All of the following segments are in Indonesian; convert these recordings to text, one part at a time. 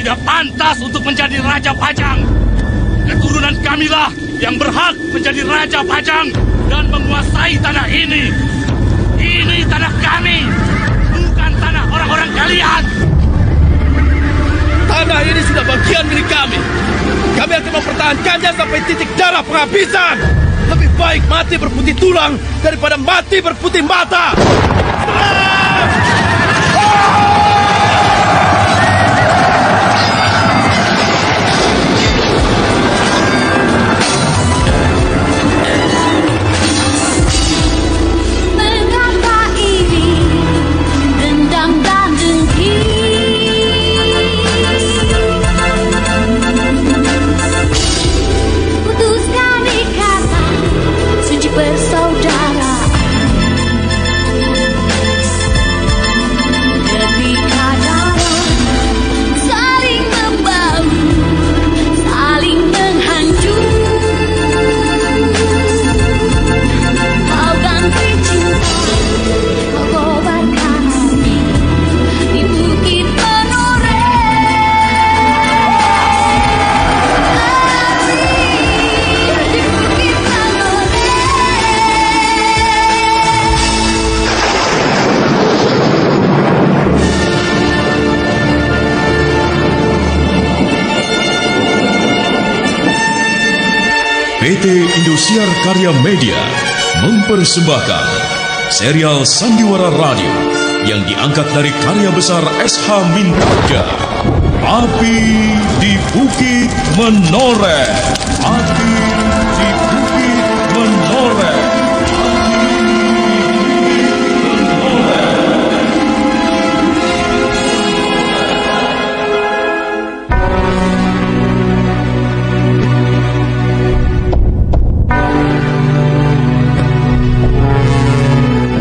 tidak pantas untuk menjadi Raja Pajang. Keturunan kamilah yang berhak menjadi Raja Pajang dan menguasai tanah ini. Ini tanah kami, bukan tanah orang-orang kalian. Tanah ini sudah bagian milik kami. Kami akan mempertahankannya sampai titik darah penghabisan. Lebih baik mati berputih tulang daripada mati berputih mata. PT Indosiar Karya Media mempersembahkan serial Sandiwara Radio yang diangkat dari karya besar S.H. Mintarja, Api di Bukit Menoreh. Api di Bukit Menoreh.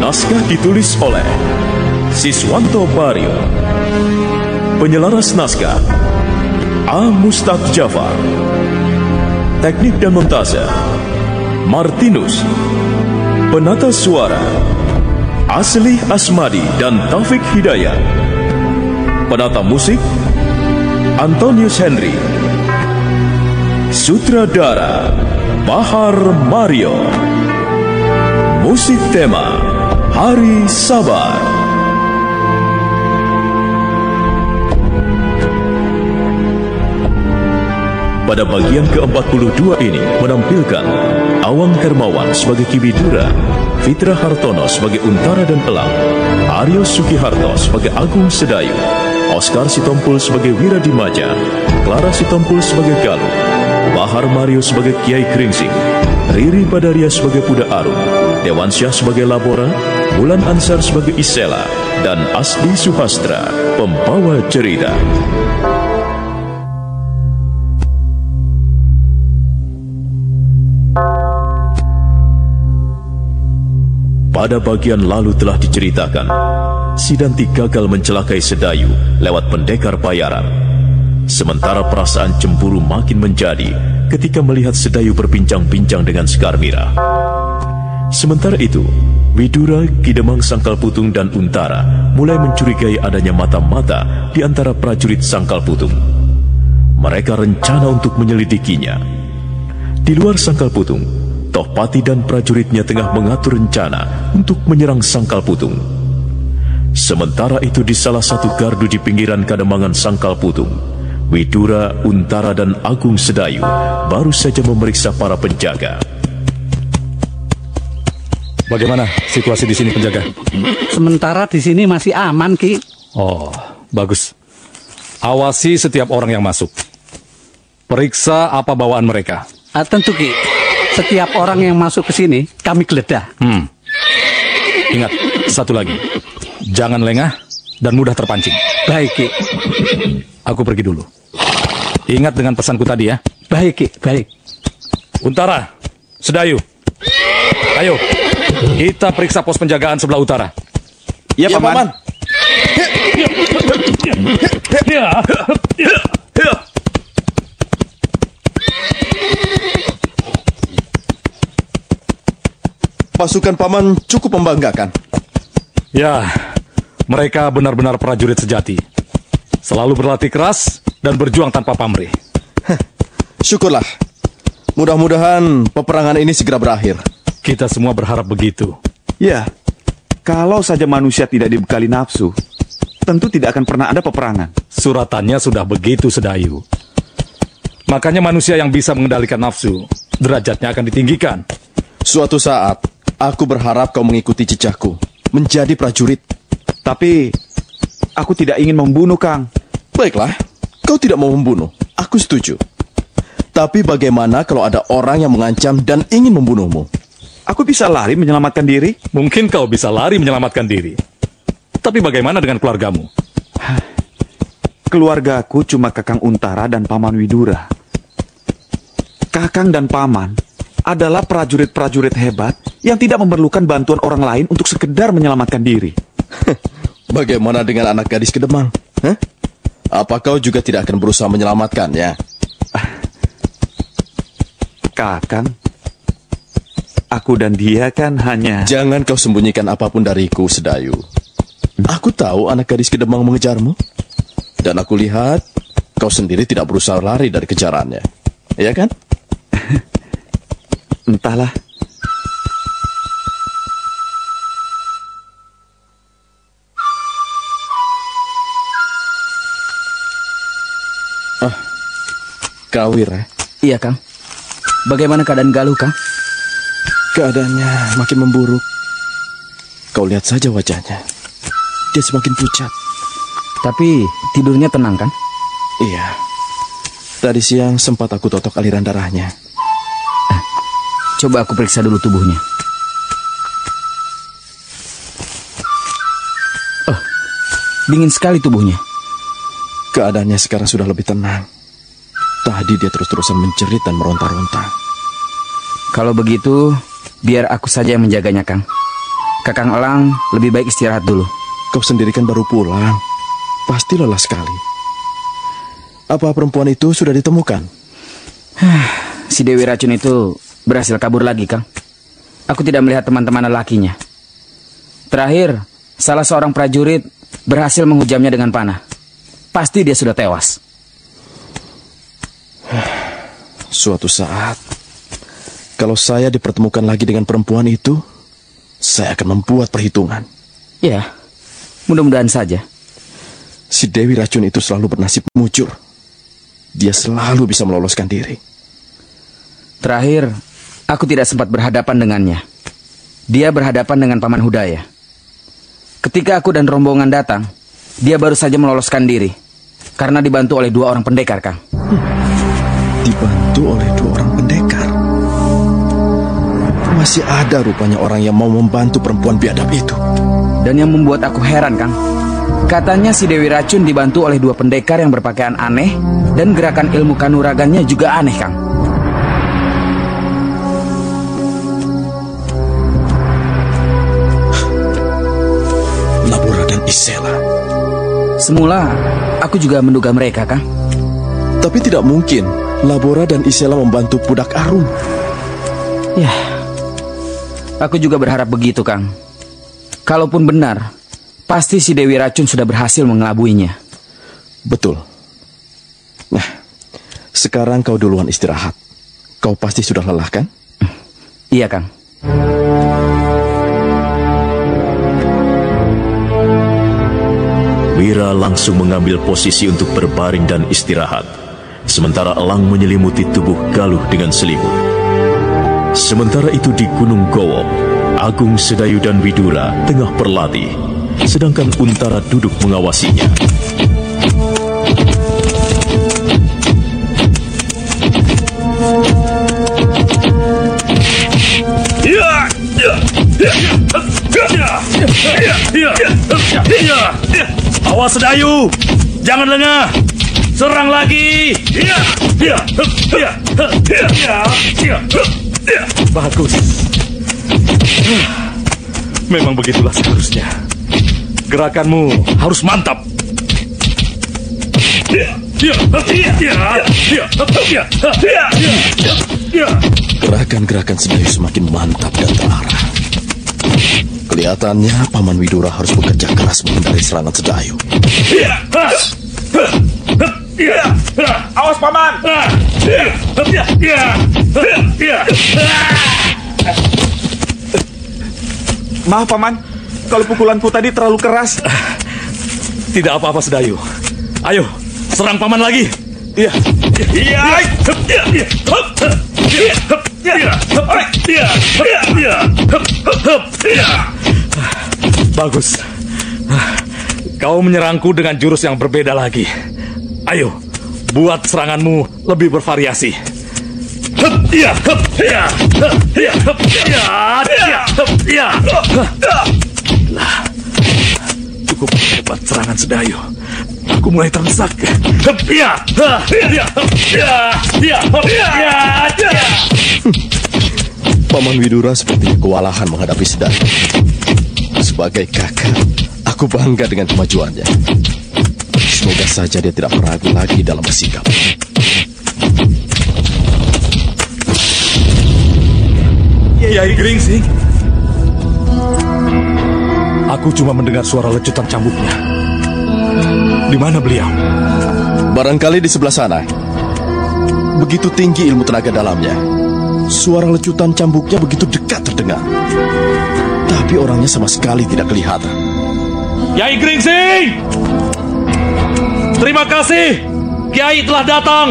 Naskah ditulis oleh Siswanto Baryo. Penyelaras naskah A. Mustaq Jafar. Teknik dan montase Martinus. Penata suara Aslih Asmadi dan Taufik Hidayat. Penata musik Antonius Henry. Sutradara Bahar Mario. Musik tema Hari Sabar. Pada bagian ke-42 ini menampilkan Awang Hermawan sebagai Ki Widura, Fitra Hartono sebagai Untara dan Elang, Aryo Sukiharto sebagai Agung Sedayu, Oscar Sitompul sebagai Wiradimaja, Clara Sitompul sebagai Galuh, Bahar Mario sebagai Kiai Kringsing, Riri Badaria sebagai Puda Arum, Dewansyah sebagai Labora, Bulan Ansar sebagai Isela, dan Asdi Suhastra, pembawa cerita. Pada bagian lalu telah diceritakan, Sidanti gagal mencelakai Sedayu lewat pendekar bayaran. Sementara perasaan cemburu makin menjadi ketika melihat Sedayu berbincang-bincang dengan Sekarmira. Sementara itu, Widura, Kidemang Sangkal Putung dan Untara mulai mencurigai adanya mata-mata di antara prajurit Sangkal Putung. Mereka rencana untuk menyelidikinya. Di luar Sangkal Putung, Tohpati dan prajuritnya tengah mengatur rencana untuk menyerang Sangkal Putung. Sementara itu di salah satu gardu di pinggiran Kademangan Sangkal Putung, Widura, Untara dan Agung Sedayu baru saja memeriksa para penjaga. Bagaimana situasi di sini, penjaga? Sementara di sini masih aman, Ki. Oh, bagus. Awasi setiap orang yang masuk. Periksa apa bawaan mereka. Tentu, Ki. Setiap orang yang masuk ke sini, kami geledah. Ingat, satu lagi. Jangan lengah dan mudah terpancing. Baik, Ki. Aku pergi dulu. Ingat dengan pesanku tadi ya. Baik, Ki. Baik. Untara, Sedayu. Ayo. Kita periksa pos penjagaan sebelah utara. Ya, Paman. Pasukan Paman cukup membanggakan. Ya, mereka benar-benar prajurit sejati. Selalu berlatih keras dan berjuang tanpa pamrih. Syukurlah. Mudah-mudahan peperangan ini segera berakhir. Kita semua berharap begitu. Ya, kalau saja manusia tidak dibekali nafsu, tentu tidak akan pernah ada peperangan. Suratannya sudah begitu, Sedayu. Makanya manusia yang bisa mengendalikan nafsu, derajatnya akan ditinggikan. Suatu saat, aku berharap kau mengikuti jejakku, menjadi prajurit. Tapi, aku tidak ingin membunuh, Kang. Baiklah, kau tidak mau membunuh. Aku setuju. Tapi bagaimana kalau ada orang yang mengancam dan ingin membunuhmu? Aku bisa lari menyelamatkan diri? Mungkin kau bisa lari menyelamatkan diri. Tapi bagaimana dengan keluargamu? Keluargaku cuma Kakang Untara dan Paman Widura. Kakang dan Paman adalah prajurit-prajurit hebat yang tidak memerlukan bantuan orang lain untuk sekedar menyelamatkan diri. Bagaimana dengan anak gadis Kedemang? Apa kau juga tidak akan berusaha menyelamatkannya? Kakang, aku dan dia kan hanya... Jangan kau sembunyikan apapun dariku, Sedayu. Aku tahu anak gadis Kedemang mengejarmu. Dan aku lihat kau sendiri tidak berusaha lari dari kejarannya. Iya kan? Entahlah. Kawir, ya? Iya, Kang. Bagaimana keadaan Galuh, Kang? Keadaannya makin memburuk. Kau lihat saja wajahnya. Dia semakin pucat. Tapi tidurnya tenang, kan? Iya. Tadi siang sempat aku totok aliran darahnya. Coba aku periksa dulu tubuhnya. Oh, dingin sekali tubuhnya. Keadaannya sekarang sudah lebih tenang. Tadi dia terus-terusan menjerit dan meronta-ronta. Kalau begitu, biar aku saja yang menjaganya, Kang. Kakang Elang lebih baik istirahat dulu. Kau sendiri kan baru pulang. Pasti lelah sekali. Apa perempuan itu sudah ditemukan? Si Dewi Racun itu berhasil kabur lagi, Kang. Aku tidak melihat teman-teman lelakinya. Terakhir, salah seorang prajurit berhasil menghujamnya dengan panah. Pasti dia sudah tewas. Suatu saat, kalau saya dipertemukan lagi dengan perempuan itu, saya akan membuat perhitungan. Ya, mudah-mudahan saja. Si Dewi Racun itu selalu bernasib mujur. Dia selalu bisa meloloskan diri. Terakhir, aku tidak sempat berhadapan dengannya. Dia berhadapan dengan Paman Hudaya. Ketika aku dan rombongan datang, dia baru saja meloloskan diri. Karena dibantu oleh 2 orang pendekar, Kang. Dibantu oleh 2 orang pendekar? Masih ada rupanya orang yang mau membantu perempuan biadab itu. Dan yang membuat aku heran, Kang, katanya si Dewi Racun dibantu oleh 2 pendekar yang berpakaian aneh. Dan gerakan ilmu kanuragannya juga aneh, Kang. Labora dan Isela. Semula, aku juga menduga mereka, Kang. Tapi tidak mungkin Labora dan Isela membantu Pudak Arum. Ya, aku juga berharap begitu, Kang. Kalaupun benar, pasti si Dewi Racun sudah berhasil mengelabuinya. Betul. Nah, sekarang kau duluan istirahat. Kau pasti sudah lelah, kan? Iya, Kang. Wira langsung mengambil posisi untuk berbaring dan istirahat. Sementara Elang menyelimuti tubuh Galuh dengan selimut. Sementara itu di Gunung Gowok, Agung, Sedayu dan Widura tengah berlatih, sedangkan Untara duduk mengawasinya. Awas Sedayu, jangan lengah. Serang lagi. Bagus. Memang begitulah seharusnya. Gerakanmu harus mantap. Gerakan-gerakan Sedayu semakin mantap dan terarah. Kelihatannya Paman Widura harus bekerja keras menghindari serangan Sedayu. Awas, Paman! Maaf, Paman. Kalau pukulanku tadi terlalu keras. Tidak apa-apa, Sedayu. Ayo, serang Paman lagi. Iya. Bagus. Kau menyerangku dengan jurus yang berbeda lagi. Ayo, buat seranganmu lebih bervariasi. Cukup hebat serangan Sedayu. Aku mulai terdesak. Paman Widura sepertinya kewalahan menghadapi Sedayu. Sebagai kakak, aku bangga dengan kemajuannya. Semoga saja dia tidak ragu lagi dalam bersikap. Kiai Gringsing. Aku cuma mendengar suara lecutan cambuknya. Di mana beliau? Barangkali di sebelah sana. Begitu tinggi ilmu tenaga dalamnya. Suara lecutan cambuknya begitu dekat terdengar. Tapi orangnya sama sekali tidak kelihatan. Kiai Gringsing! Terima kasih, Kiai telah datang.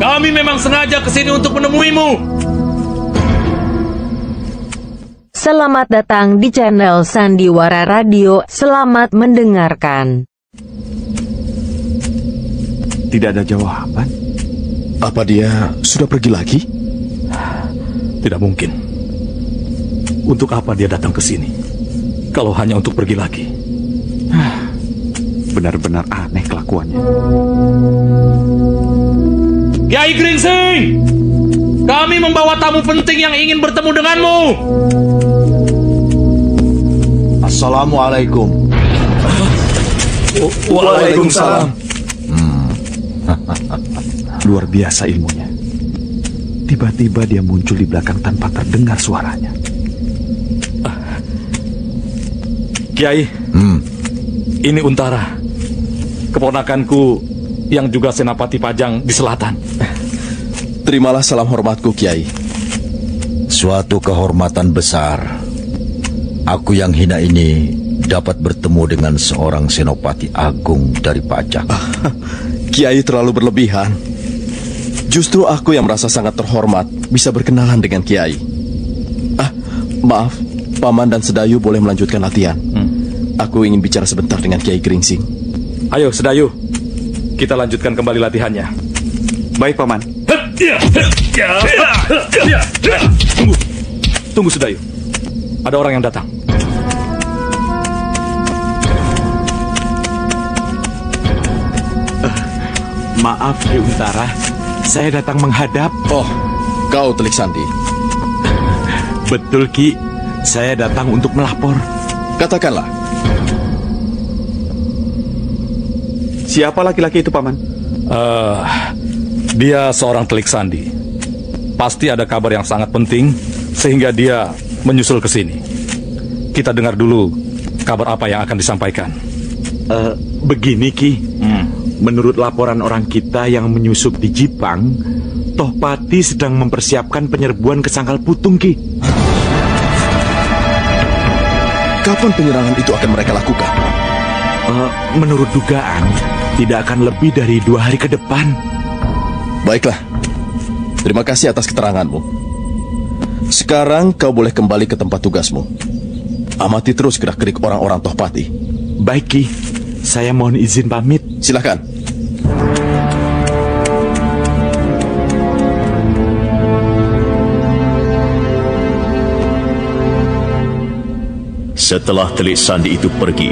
Kami memang sengaja kesini untuk menemuimu. Selamat datang di channel Sandiwara Radio. Selamat mendengarkan. Tidak ada jawaban. Apa dia sudah pergi lagi? Tidak mungkin. Untuk apa dia datang ke sini? Kalau hanya untuk pergi lagi. Benar-benar aneh kelakuannya. Kiai Gringsing! Kami membawa tamu penting yang ingin bertemu denganmu. Assalamualaikum. Waalaikumsalam. Luar biasa ilmunya. Tiba-tiba dia muncul di belakang tanpa terdengar suaranya. Kiai, ini Untara, keponakanku yang juga Senapati Pajang di selatan. Terimalah salam hormatku, Kiai. Suatu kehormatan besar. Aku yang hina ini dapat bertemu dengan seorang Senopati Agung dari Pajang. Kiai terlalu berlebihan. Justru aku yang merasa sangat terhormat bisa berkenalan dengan Kiai. Maaf, Paman dan Sedayu boleh melanjutkan latihan. Aku ingin bicara sebentar dengan Kiai Gringsing. Ayo, Sedayu, kita lanjutkan kembali latihannya. Baik, Paman. Tunggu, Sedayu. Ada orang yang datang. Maaf, Ki Untara. Saya datang menghadap. Oh, kau Telik Sandi. Betul, Ki. Saya datang untuk melapor. Katakanlah. Siapa laki-laki itu, Paman? Dia seorang Telik Sandi. Pasti ada kabar yang sangat penting sehingga dia menyusul ke sini. Kita dengar dulu kabar apa yang akan disampaikan. Begini, Ki. Menurut laporan orang kita yang menyusup di Jipang, Tohpati sedang mempersiapkan penyerbuan ke Sangkal Putung, Ki. Kapan penyerangan itu akan mereka lakukan? Menurut dugaan, tidak akan lebih dari 2 hari ke depan. Baiklah. Terima kasih atas keteranganmu. Sekarang kau boleh kembali ke tempat tugasmu. Amati terus gerak-gerik orang-orang Tohpati. Baik, Ki. Saya mohon izin pamit. Silakan. Setelah Telik Sandi itu pergi,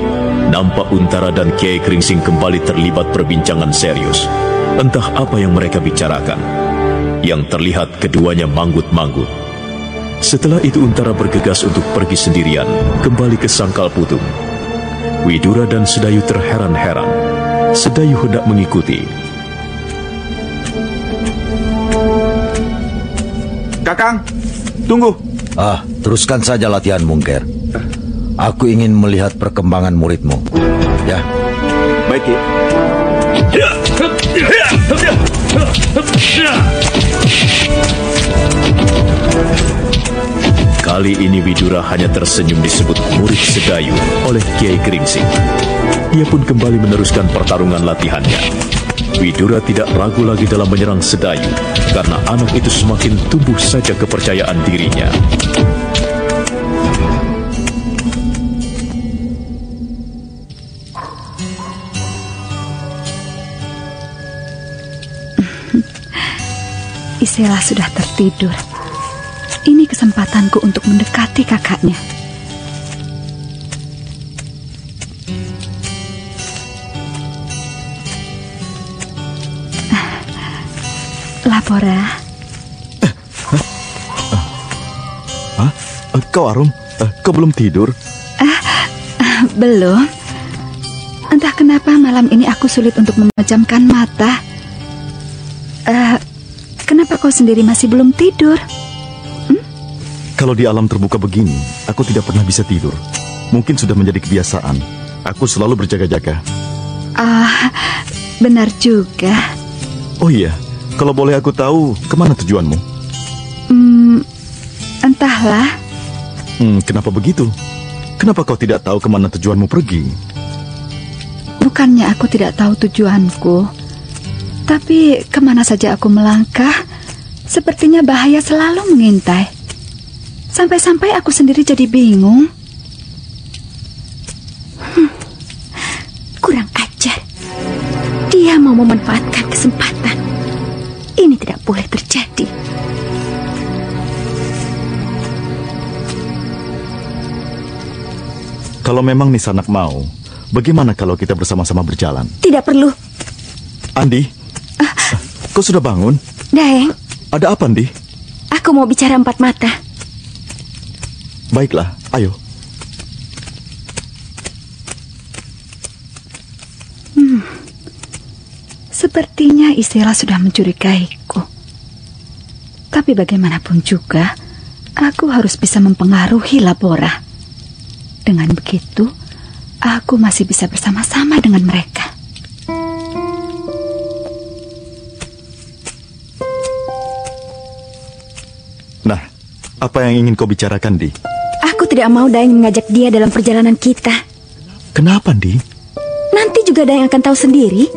nampak Untara dan Kiai Gringsing kembali terlibat perbincangan serius. Entah apa yang mereka bicarakan. Yang terlihat keduanya manggut-manggut. Setelah itu Untara bergegas untuk pergi sendirian, kembali ke Sangkal Putung. Widura dan Sedayu terheran-heran. Sedayu hendak mengikuti. Kakang, tunggu. Teruskan saja latihan, Mungker. Aku ingin melihat perkembangan muridmu. Ya. Baik, Ki. Kali ini Widura hanya tersenyum disebut murid Sedayu oleh Kiai Geringsing. Dia pun kembali meneruskan pertarungan latihannya. Widura tidak ragu lagi dalam menyerang Sedayu karena anak itu semakin tumbuh saja kepercayaan dirinya. Isela sudah tertidur. Ini kesempatanku untuk mendekati kakaknya. Lapora. Kau Arum, kau belum tidur? Belum. Entah kenapa malam ini aku sulit untuk memejamkan mata. Kenapa kau sendiri masih belum tidur? Kalau di alam terbuka begini, aku tidak pernah bisa tidur. Mungkin sudah menjadi kebiasaan. Aku selalu berjaga-jaga. Benar juga. Oh iya, kalau boleh aku tahu, kemana tujuanmu? Entahlah. Kenapa begitu? Kenapa kau tidak tahu kemana tujuanmu pergi? Bukannya aku tidak tahu tujuanku. Tapi kemana saja aku melangkah, sepertinya bahaya selalu mengintai. Sampai-sampai aku sendiri jadi bingung. Kurang ajar. Dia mau memanfaatkan kesempatan. Ini tidak boleh terjadi. Kalau memang Nisanak mau, bagaimana kalau kita bersama-sama berjalan? Tidak perlu. Andi, kau sudah bangun? Daeng. Ada apa, Andi? Aku mau bicara empat mata. Baiklah, ayo. Sepertinya Isela sudah mencurigaiku. Tapi bagaimanapun juga, aku harus bisa mempengaruhi Lapora. Dengan begitu, aku masih bisa bersama-sama dengan mereka. Nah, apa yang ingin kau bicarakan, Di? Aku tidak mau Daeng mengajak dia dalam perjalanan kita. Kenapa, Di? Nanti juga Daeng akan tahu sendiri.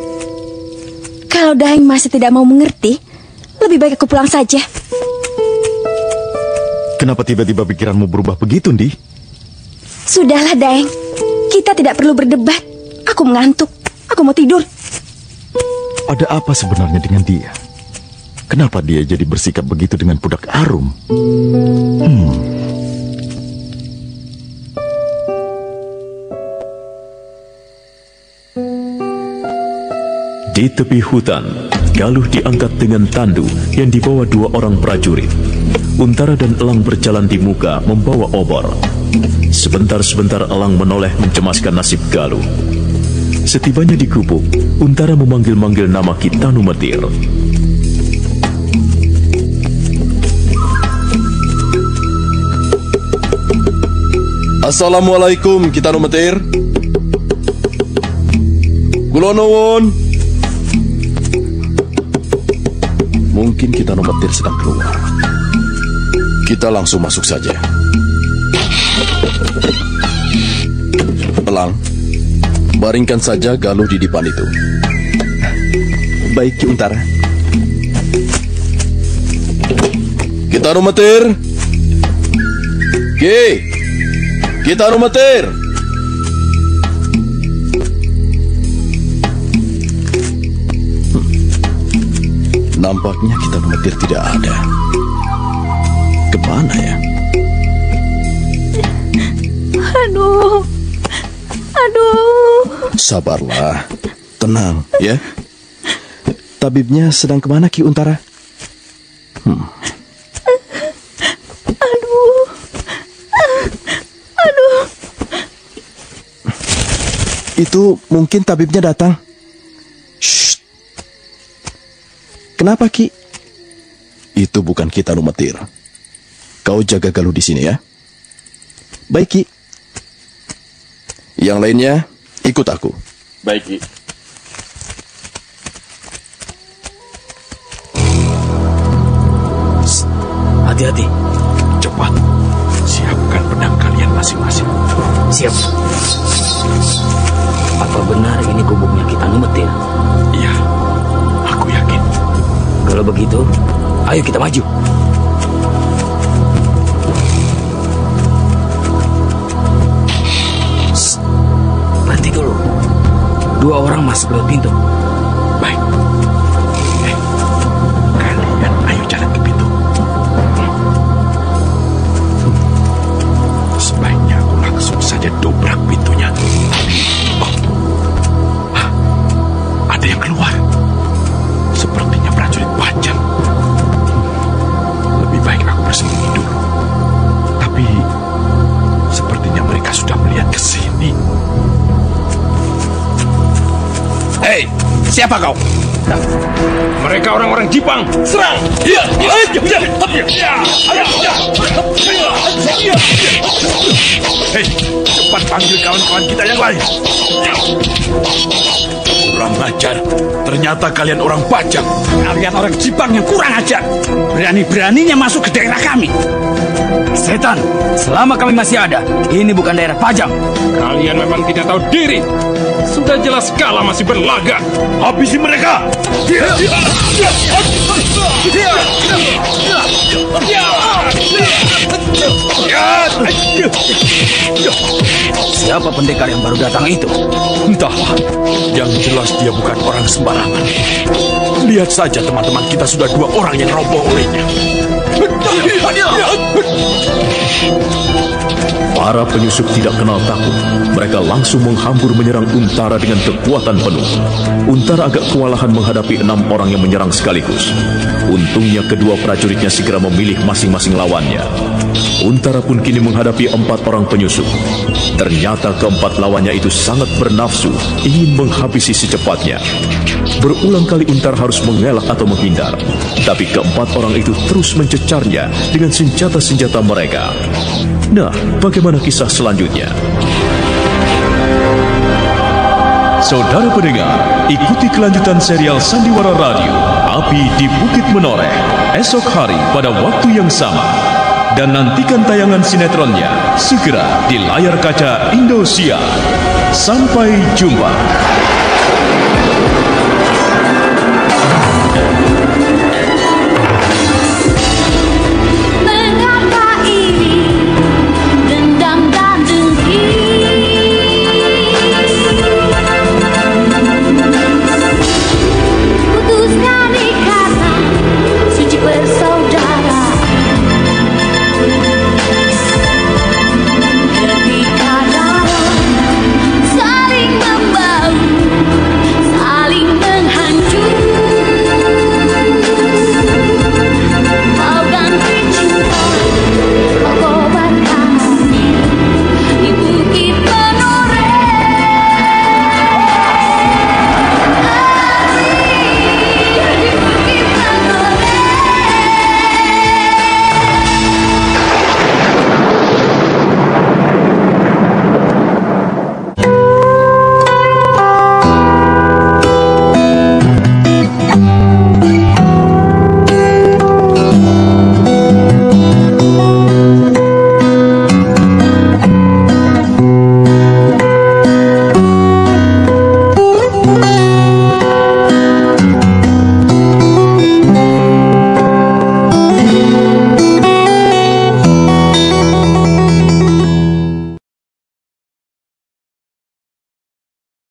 Kalau Daeng masih tidak mau mengerti, lebih baik aku pulang saja. Kenapa tiba-tiba pikiranmu berubah begitu, Di? Sudahlah, Daeng. Kita tidak perlu berdebat. Aku mengantuk. Aku mau tidur. Ada apa sebenarnya dengan dia? Kenapa dia jadi bersikap begitu dengan budak Arum? Di tepi hutan, Galuh diangkat dengan tandu yang dibawa dua orang prajurit. Untara dan Elang berjalan di muka membawa obor. Sebentar-sebentar Elang menoleh mencemaskan nasib Galuh. Setibanya di gubuk, Untara memanggil-manggil nama Kitanu Metir. Assalamualaikum, Kitanu Metir. Kula nuwun. Mungkin Kitanu Metir sedang keluar. Kita langsung masuk saja. Elang, baringkan saja Galuh di dipan itu. Baik, Ki Untara. Kitanu Metir. Kitanu Metir. Nampaknya Kitanu Metir tidak ada. Kemana ya? Aduh. Sabarlah. Tenang, ya. Tabibnya sedang kemana, Ki Untara? Aduh. Itu mungkin tabibnya datang. Shh. Kenapa, Ki? Itu bukan Kitanu Metir. Kau jaga Galuh di sini, ya. Baik, Ki. Yang lainnya, ikut aku. Baik, Ki. Hati-hati. Cepat, siapkan pedang kalian masing-masing. Siap. Apa benar ini gubuknya Kitanu Metil? Iya, aku yakin. Kalau begitu, ayo kita maju. Shh. Berhenti dulu. 2 orang masuk lewat pintu. Baik. Kalian ayo jalan ke pintu. Sebaiknya aku langsung saja dobrak pintunya. Ada yang keluar. Sepertinya prajurit Pajang. Lebih baik aku bersembunyi dulu. Tapi sepertinya mereka sudah melihat ke sini. Hei, siapa kau? Mereka orang-orang Jepang. Serang! Hei, cepat panggil kawan-kawan kita yang lain. Kurang ajar. Ternyata kalian orang Pajang. Kalian orang Jepang yang kurang ajar. Berani-beraninya masuk ke daerah kami. Setan, selama kami masih ada, ini bukan daerah Pajang. Kalian memang tidak tahu diri. Sudah jelas Kala masih berlaga. Habisi mereka. Siapa pendekar yang baru datang itu? Entahlah. Yang jelas dia bukan orang sembarangan. Lihat saja teman-teman kita sudah 2 orang yang roboh olehnya. Para penyusup tidak kenal takut. Mereka langsung menghambur menyerang Untara dengan kekuatan penuh. Untara agak kewalahan menghadapi 6 orang yang menyerang sekaligus. Untungnya kedua prajuritnya segera memilih masing-masing lawannya. Untara pun kini menghadapi 4 orang penyusup. Ternyata keempat lawannya itu sangat bernafsu, ingin menghabisi secepatnya. Berulang kali Untara harus mengelak atau menghindar. Tapi keempat orang itu terus mencecarnya dengan senjata-senjata mereka. Nah, bagaimana kisah selanjutnya? Saudara pendengar, ikuti kelanjutan serial Sandiwara Radio Api di Bukit Menoreh esok hari pada waktu yang sama. Dan nantikan tayangan sinetronnya segera di layar kaca Indosiar. Sampai jumpa.